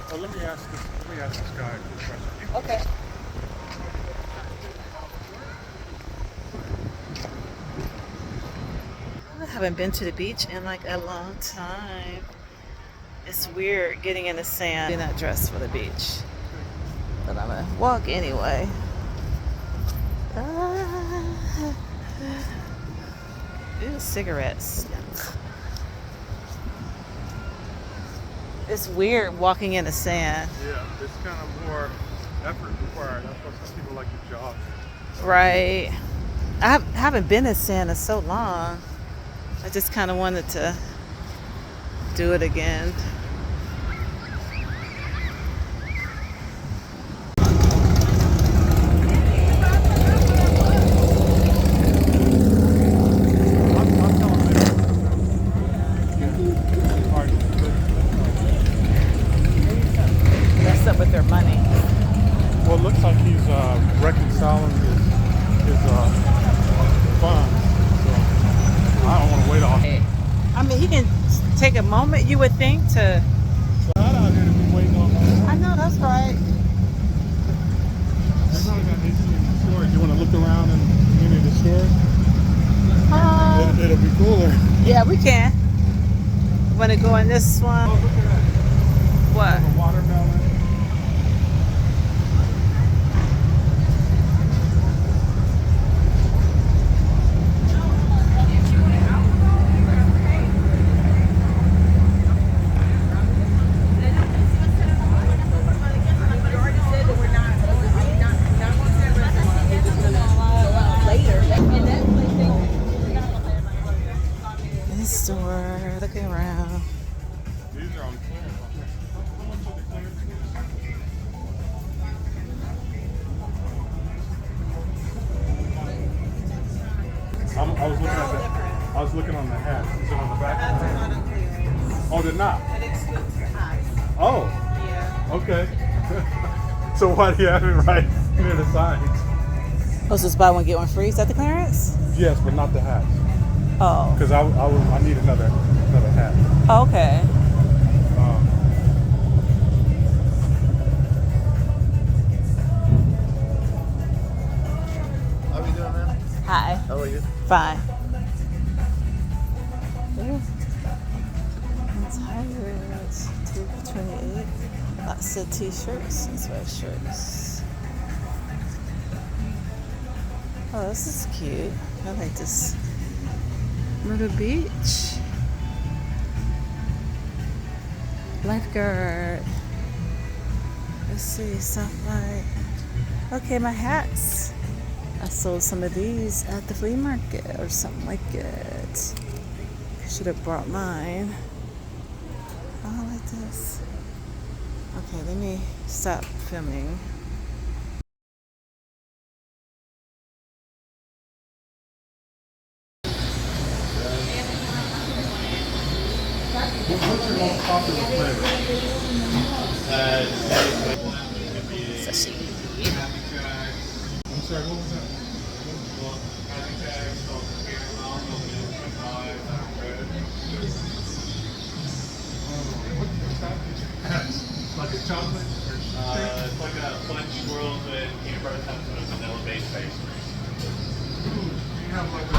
Well, let me ask this guy a quick question. Okay. I haven't been to the beach in like a long time. It's weird getting in the sand. I'm not dressed for the beach, but I'm gonna walk anyway. Ew, cigarettes. It's weird walking in the sand. Yeah, it's kind of more effort required. That's why some people like to jog. Right. Haven't been in sand in so long. I just kind of wanted to do it again. Messed up with their money. Well, it looks like he's reconciling his funds. So I don't want to wait off. I mean, he can take a moment, you would think, to... It's hot out here to be waiting on that. I know, that's right. They probably got AC in the stores. You want to look around in any of the stores? It'll be cooler. Yeah, we can. Want to go in this one? Oh, look at that. What? A watermelon. Store, looking around. These are on clearance. How much are the clearance? I was looking on the hats. Is it on the back? Oh, they're not. Oh. Yeah. Okay. So why do you have it right near the signs? Oh, so it's buy one get one free. Is that the clearance? Yes, but not the hats. Oh. Because I need another hat. Oh, okay. How are you doing, man? Hi. How are you? Fine. Tires, 228. Lots of t-shirts and sweatshirts. Oh, this is cute. I like this. Myrtle Beach. Lifeguard. Let's see, stuff like... Okay, my hats. I sold some of these at the flea market or something like it. Should have brought mine. Oh, I like this. Okay, let me stop filming. What's your most popular flavor? Sashimi. I'm sorry, what was that? Like a chocolate? It's like a bunch swirled with peanut butter cups and vanilla-based pastries. You have like